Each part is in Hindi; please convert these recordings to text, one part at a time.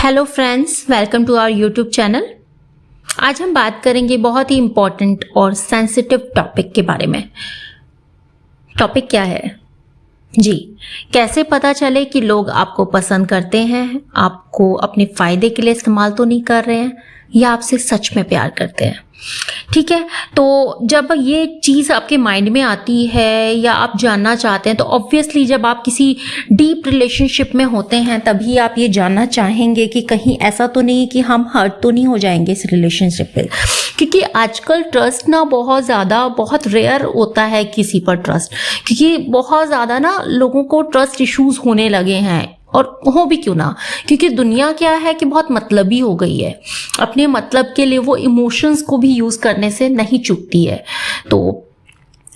Hello friends, welcome to our YouTube channel. आज हम बात करेंगे बहुत ही इम्पॉर्टेंट और सेंसिटिव टॉपिक के बारे में। टॉपिक क्या है जी? कैसे पता चले कि लोग आपको पसंद करते हैं, आपको अपने फ़ायदे के लिए इस्तेमाल तो नहीं कर रहे हैं या आपसे सच में प्यार करते हैं। ठीक है, तो जब ये चीज़ आपके माइंड में आती है या आप जानना चाहते हैं तो ऑब्वियसली जब आप किसी डीप रिलेशनशिप में होते हैं तभी आप ये जानना चाहेंगे कि कहीं ऐसा तो नहीं कि हम हर्ट तो नहीं हो जाएंगे इस रिलेशनशिप पे। क्योंकि आजकल ट्रस्ट ना बहुत रेयर होता है किसी पर ट्रस्ट, क्योंकि बहुत ज़्यादा ना लोगों को ट्रस्ट इश्यूज होने लगे हैं। और हो भी क्यों ना, क्योंकि दुनिया क्या है कि बहुत मतलबी हो गई है। अपने मतलब के लिए वो इमोशंस को भी यूज़ करने से नहीं चूकती है। तो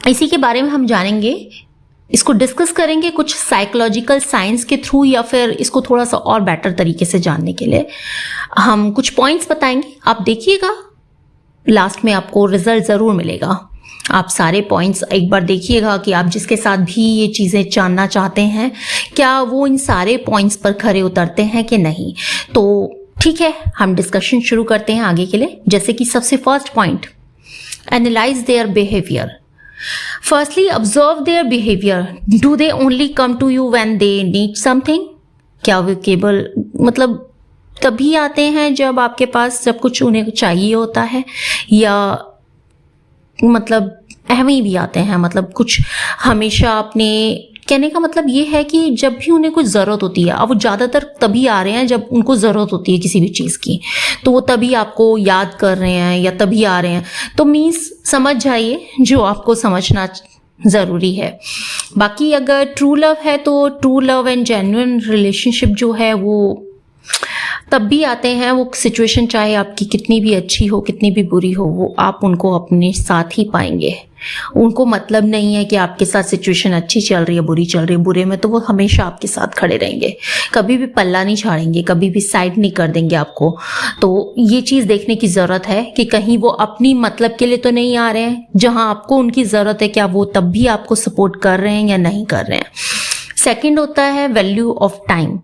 इसी के बारे में हम जानेंगे, इसको डिस्कस करेंगे कुछ साइकोलॉजिकल साइंस के थ्रू, या फिर इसको थोड़ा सा और बेटर तरीके से जानने के लिए हम कुछ पॉइंट्स बताएंगे। आप देखिएगा, लास्ट में आपको रिजल्ट ज़रूर मिलेगा। आप सारे पॉइंट्स एक बार देखिएगा कि आप जिसके साथ भी ये चीज़ें जानना चाहते हैं क्या वो इन सारे पॉइंट्स पर खरे उतरते हैं कि नहीं। तो ठीक है, हम डिस्कशन शुरू करते हैं आगे के लिए। जैसे कि सबसे first point, analyse their behaviour. Firstly observe their behaviour. Do they only come to you when they need something? क्या वो केवल मतलब तभी आते हैं जब आपके पास जब कुछ उन्हें चाहिए होता है, या मतलब अहमी भी आते हैं, मतलब कुछ हमेशा अपने कहने का मतलब ये है कि जब भी उन्हें कुछ ज़रूरत होती है, अब वो ज़्यादातर तभी आ रहे हैं जब उनको ज़रूरत होती है किसी भी चीज़ की, तो वो तभी आपको याद कर रहे हैं या तभी आ रहे हैं। तो मीन्स समझ जाइए जो आपको समझना ज़रूरी है। बाकी अगर ट्रू लव है तो true love and genuine relationship जो है वो तब भी आते हैं। वो सिचुएशन चाहे आपकी कितनी भी अच्छी हो, कितनी भी बुरी हो, वो आप उनको अपने साथ ही पाएंगे। उनको मतलब नहीं है कि आपके साथ सिचुएशन अच्छी चल रही है, बुरी चल रही है। बुरे में तो वो हमेशा आपके साथ खड़े रहेंगे, कभी भी पल्ला नहीं झाड़ेंगे, कभी भी साइड नहीं कर देंगे आपको। तो ये चीज़ देखने की ज़रूरत है कि कहीं वो अपनी मतलब के लिए तो नहीं आ रहे हैं। जहाँ आपको उनकी ज़रूरत है, क्या वो तब भी आपको सपोर्ट कर रहे हैं या नहीं कर रहे हैं। सेकंड होता है वैल्यू ऑफ टाइम।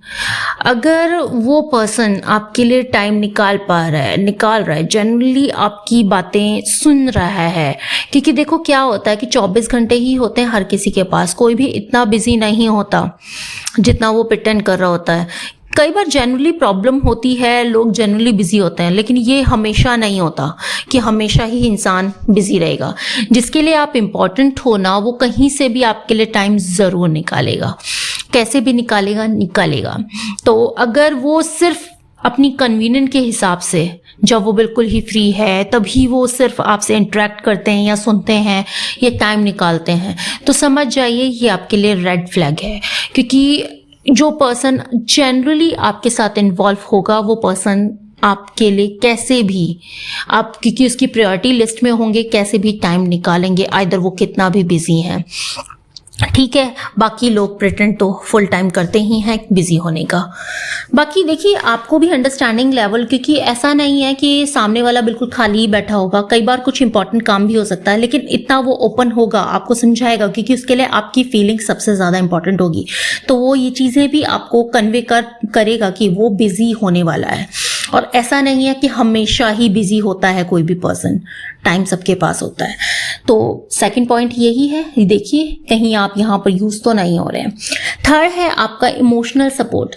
अगर वो पर्सन आपके लिए टाइम निकाल रहा है, जनरली आपकी बातें सुन रहा है, क्योंकि देखो क्या होता है कि 24 घंटे ही होते हैं हर किसी के पास। कोई भी इतना बिजी नहीं होता जितना वो प्रिटेंड कर रहा होता है। कई बार जनरली प्रॉब्लम होती है, लोग जनरली बिजी होते हैं, लेकिन ये हमेशा नहीं होता कि हमेशा ही इंसान बिजी रहेगा। जिसके लिए आप इम्पोर्टेंट हो ना, वो कहीं से भी आपके लिए टाइम ज़रूर निकालेगा, कैसे भी निकालेगा। तो अगर वो सिर्फ अपनी कन्वीनियंट के हिसाब से, जब वो बिल्कुल ही फ्री है तभी वो सिर्फ आपसे इंटरेक्ट करते हैं या सुनते हैं या टाइम निकालते हैं, तो समझ जाइए ये आपके लिए रेड फ्लैग है। क्योंकि जो पर्सन जनरली आपके साथ इन्वॉल्व होगा, वो पर्सन आपके लिए कैसे भी आप, क्योंकि उसकी प्रायोरिटी लिस्ट में होंगे, कैसे भी टाइम निकालेंगे, आइदर वो कितना भी बिजी हैं। ठीक है, बाकी लोग प्रिटेंड तो फुल टाइम करते ही हैं बिजी होने का। बाकी देखिए, आपको भी अंडरस्टैंडिंग लेवल, क्योंकि ऐसा नहीं है कि सामने वाला बिल्कुल खाली ही बैठा होगा। कई बार कुछ इंपॉर्टेंट काम भी हो सकता है, लेकिन इतना वो ओपन होगा, आपको समझाएगा, क्योंकि उसके लिए आपकी फीलिंग सबसे ज़्यादा इंपॉर्टेंट होगी। तो वो ये चीज़ें भी आपको कन्वे करेगा कि वो बिजी होने वाला है। और ऐसा नहीं है कि हमेशा ही बिजी होता है कोई भी पर्सन, टाइम सबके पास होता है। तो सेकंड पॉइंट यही है, देखिए कहीं आप यहाँ पर यूज तो नहीं हो रहे हैं। थर्ड है आपका emotional support.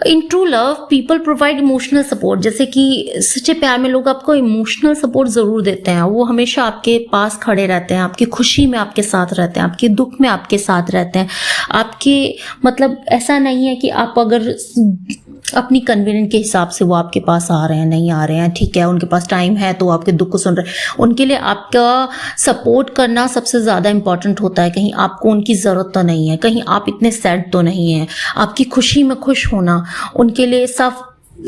In true love people provide emotional support. जैसे कि सच्चे प्यार में लोग आपको इमोशनल सपोर्ट जरूर देते हैं। वो हमेशा आपके पास खड़े रहते हैं, आपकी खुशी में आपके साथ रहते हैं, आपके दुख में आपके साथ रहते हैं। आपके मतलब ऐसा नहीं है कि आप अगर अपनी कन्वीनियंट के हिसाब से वो आपके पास आ रहे हैं, नहीं आ रहे हैं, ठीक है, उनके पास टाइम है तो आपके दुख को सुन रहे हैं। उनके लिए आपका सपोर्ट करना सबसे ज़्यादा इंपॉर्टेंट होता है। कहीं आपको उनकी ज़रूरत तो नहीं है, कहीं आप इतने सैड तो नहीं हैं। आपकी खुशी में खुश होना उनके लिए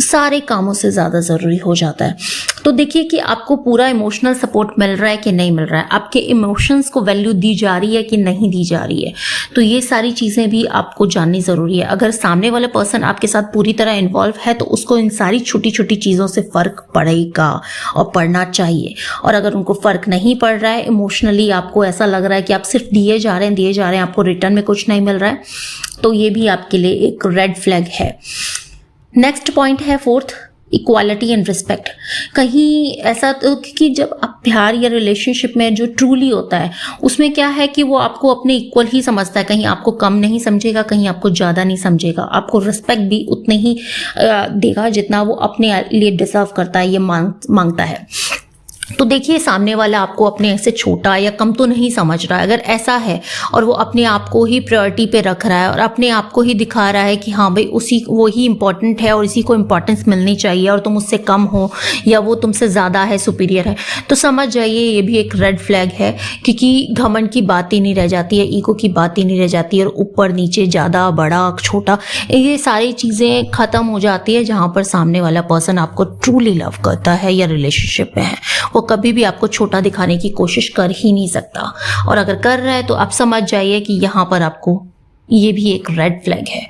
सारे कामों से ज़्यादा ज़रूरी हो जाता है। तो देखिए कि आपको पूरा इमोशनल सपोर्ट मिल रहा है कि नहीं मिल रहा है, आपके इमोशंस को वैल्यू दी जा रही है कि नहीं दी जा रही है। तो ये सारी चीज़ें भी आपको जाननी ज़रूरी है। अगर सामने वाला पर्सन आपके साथ पूरी तरह इन्वॉल्व है तो उसको इन सारी छोटी छोटी चीज़ों से फ़र्क पड़ेगा और पड़ना चाहिए। और अगर उनको फ़र्क नहीं पड़ रहा है, इमोशनली आपको ऐसा लग रहा है कि आप सिर्फ दिए जा रहे हैं, आपको रिटर्न में कुछ नहीं मिल रहा है, तो ये भी आपके लिए एक रेड फ्लैग है। नेक्स्ट पॉइंट है फोर्थ, इक्वालिटी एंड रिस्पेक्ट। कहीं ऐसा तो, क्योंकि जब आप प्यार या रिलेशनशिप में जो ट्रूली होता है उसमें क्या है कि वो आपको अपने इक्वल ही समझता है, कहीं आपको कम नहीं समझेगा, कहीं आपको ज़्यादा नहीं समझेगा, आपको रिस्पेक्ट भी उतनी ही देगा जितना वो अपने लिए डिजर्व करता है, ये मांगता है। तो देखिए सामने वाला आपको अपने से छोटा या कम तो नहीं समझ रहा है। अगर ऐसा है और वो अपने आप को ही प्रायोरिटी पे रख रहा है और अपने आप को ही दिखा रहा है कि हाँ भाई उसी वो ही इम्पोर्टेंट है और इसी को इम्पोर्टेंस मिलनी चाहिए और तुम उससे कम हो या वो तुमसे ज़्यादा है, सुपीरियर है, तो समझ जाइए ये भी एक रेड फ्लैग है। क्योंकि घमंड की बात ही नहीं रह जाती है, ईगो की बात ही नहीं रह जाती है, और ऊपर नीचे, ज़्यादा बड़ा छोटा, ये सारी चीज़ें ख़त्म हो जाती है जहाँ पर सामने वाला पर्सन आपको ट्रूली लव करता है या रिलेशनशिप में है। वो कभी भी आपको छोटा दिखाने की कोशिश कर ही नहीं सकता, और अगर कर रहा है तो आप समझ जाइए कि यहाँ पर आपको ये भी एक रेड फ्लैग है।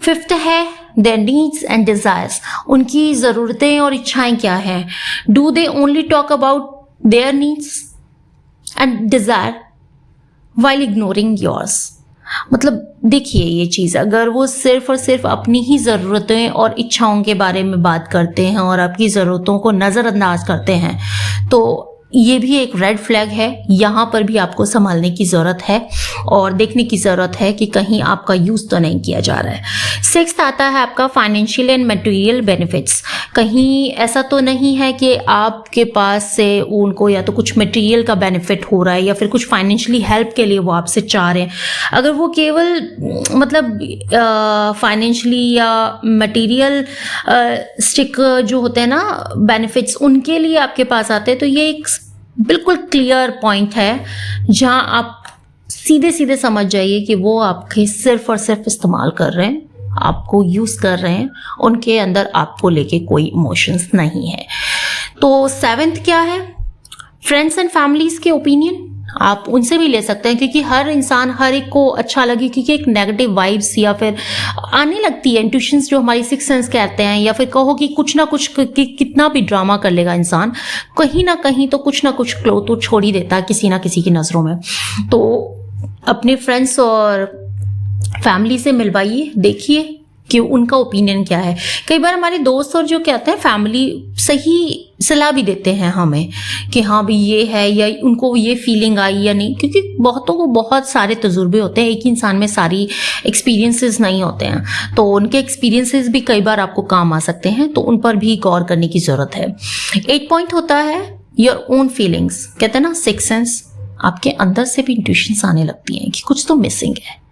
फिफ्थ है देयर नीड्स एंड डिजायर्स। उनकी ज़रूरतें और इच्छाएं क्या हैं? Do they only talk about their needs and desire while ignoring yours? मतलब देखिए ये चीज़, अगर वो सिर्फ और सिर्फ अपनी ही ज़रूरतें और इच्छाओं के बारे में बात करते हैं और आपकी ज़रूरतों को नज़रअंदाज करते हैं तो ये भी एक रेड फ्लैग है। यहाँ पर भी आपको संभालने की ज़रूरत है और देखने की ज़रूरत है कि कहीं आपका यूज़ तो नहीं किया जा रहा है। सिक्स्थ आता है आपका फाइनेंशियल एंड मटेरियल बेनिफिट्स। कहीं ऐसा तो नहीं है कि आपके पास से उनको या तो कुछ मटेरियल का बेनिफिट हो रहा है या फिर कुछ फाइनेंशियली हेल्प के लिए वो आपसे चाह रहे हैं। अगर वो केवल मतलब फाइनेंशियली या मटेरियल स्टिक जो होते हैं ना बेनिफिट्स, उनके लिए आपके पास आते हैं, तो ये एक बिल्कुल क्लियर पॉइंट है जहां आप सीधे सीधे समझ जाइए कि वो आपके सिर्फ और सिर्फ इस्तेमाल कर रहे हैं, आपको यूज़ कर रहे हैं, उनके अंदर आपको लेके कोई इमोशंस नहीं है। तो सेवेंथ क्या है? फ्रेंड्स एंड फैमिलीज के ओपिनियन आप उनसे भी ले सकते हैं, क्योंकि हर इंसान हर एक को अच्छा लगे, क्योंकि एक नेगेटिव वाइब्स या फिर आने लगती है, इंट्यूशंस जो हमारी सिक्स सेंस कहते हैं, या फिर कहो कि कुछ ना कुछ कितना भी ड्रामा कर लेगा इंसान, कहीं ना कहीं तो कुछ ना कुछ क्लो तो छोड़ ही देता है किसी ना किसी की नज़रों में। तो अपने फ्रेंड्स और फैमिली से मिलवाइए, देखिए कि उनका ओपिनियन क्या है। कई बार हमारे दोस्त और जो कहते हैं फैमिली सही सलाह भी देते हैं हमें कि हाँ भाई ये है, या उनको ये फीलिंग आई या नहीं, क्योंकि बहुतों को बहुत सारे तजुर्बे होते हैं, एक ही इंसान में सारी एक्सपीरियंसेस नहीं होते हैं, तो उनके एक्सपीरियंसेस भी कई बार आपको काम आ सकते हैं, तो उन पर भी गौर करने की ज़रूरत है। 8 पॉइंट होता है योर ओन फीलिंग्स। कहते हैं ना सिक्स सेंस, आपके अंदर से भी इंट्यूशंस आने लगती हैं कि कुछ तो मिसिंग है,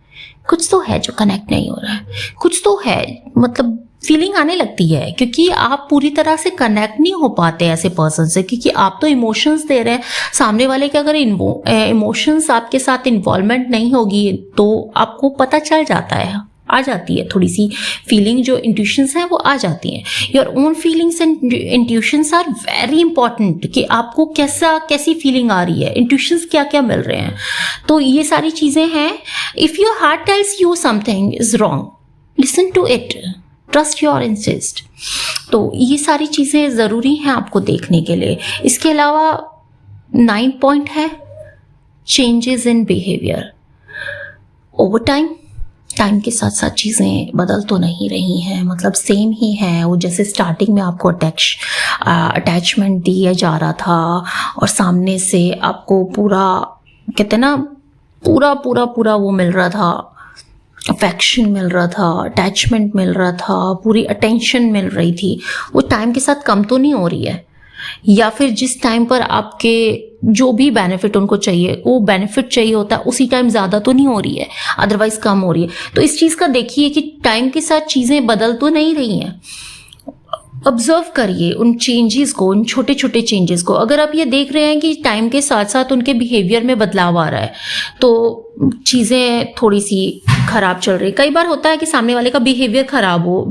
कुछ तो है जो कनेक्ट नहीं हो रहा है, कुछ तो है, मतलब फीलिंग आने लगती है, क्योंकि आप पूरी तरह से कनेक्ट नहीं हो पाते ऐसे पर्सन से, क्योंकि आप तो इमोशंस दे रहे हैं सामने वाले के। अगर इमोशंस आपके साथ इन्वॉल्वमेंट नहीं होगी तो आपको पता चल जाता है, आ जाती है थोड़ी सी फीलिंग, जो इंट्यूशंस हैं वो आ जाती हैं। Your own feelings and intuitions are very important, कि आपको कैसी फीलिंग आ रही है, इंट्यूशंस क्या क्या मिल रहे हैं, तो ये सारी चीज़ें हैं। If your heart tells you something is wrong, listen to it, trust your instinct. तो ये सारी चीज़ें ज़रूरी हैं आपको देखने के लिए। इसके अलावा 9 पॉइंट है changes in behaviour. Over time के साथ साथ चीज़ें बदल तो नहीं रही हैं, मतलब सेम ही है वो, जैसे स्टार्टिंग में आपको अटैचमेंट दिया जा रहा था और सामने से आपको पूरा कहते हैं ना पूरा वो मिल रहा था, अफेक्शन मिल रहा था, अटैचमेंट मिल रहा था, पूरी अटेंशन मिल रही थी, वो टाइम के साथ कम तो नहीं हो रही है, या फिर जिस टाइम पर आपके जो भी बेनिफिट उनको चाहिए, वो बेनिफिट चाहिए होता है, उसी टाइम ज़्यादा तो नहीं हो रही है, अदरवाइज कम हो रही है। तो इस चीज़ का देखिए कि टाइम के साथ चीज़ें बदल तो नहीं रही हैं। ऑब्जर्व करिए उन चेंजेस को, उन छोटे छोटे चेंजेस को। अगर आप ये देख रहे हैं कि टाइम के साथ साथ उनके बिहेवियर में बदलाव आ रहा है, तो चीज़ें थोड़ी सी खराब चल रही है। कई बार होता है कि सामने वाले का बिहेवियर खराब हो,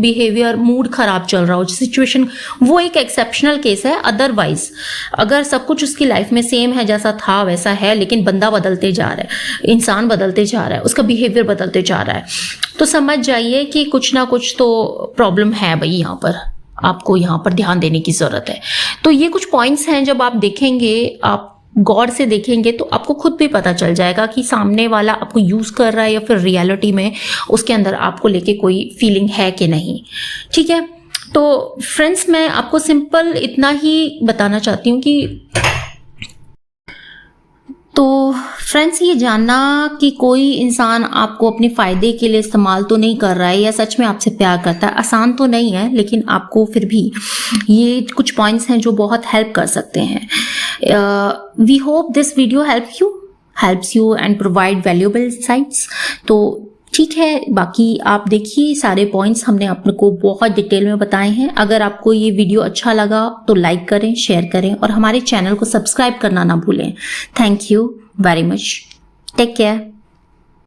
मूड खराब चल रहा हो, सिचुएशन, वो एक एक्सेप्शनल केस है। अदरवाइज अगर सब कुछ उसकी लाइफ में सेम है, जैसा था वैसा है, लेकिन बंदा बदलते जा रहा है, इंसान बदलते जा रहा है, उसका बिहेवियर बदलते जा रहा है, तो समझ जाइए कि कुछ ना कुछ तो प्रॉब्लम है भाई, यहाँ पर आपको यहाँ पर ध्यान देने की ज़रूरत है। तो ये कुछ पॉइंट्स हैं, जब आप देखेंगे आप गौर से देखेंगे तो आपको खुद भी पता चल जाएगा कि सामने वाला आपको यूज कर रहा है या फिर रियलिटी में उसके अंदर आपको लेके कोई फीलिंग है कि नहीं। ठीक है, तो फ्रेंड्स मैं आपको सिंपल इतना ही बताना चाहती हूँ कि तो फ्रेंड्स ये जानना कि कोई इंसान आपको अपने फ़ायदे के लिए इस्तेमाल तो नहीं कर रहा है या सच में आपसे प्यार करता है, आसान तो नहीं है, लेकिन आपको फिर भी ये कुछ पॉइंट्स हैं जो बहुत हेल्प कर सकते हैं। We hope this video helps you and provide valuable insights. तो ठीक है, बाकी आप देखिए सारे पॉइंट्स हमने आपको बहुत डिटेल में बताए हैं। अगर आपको ये वीडियो अच्छा लगा तो लाइक करें, शेयर करें और हमारे चैनल को सब्सक्राइब करना ना भूलें। Thank you very much. Take care.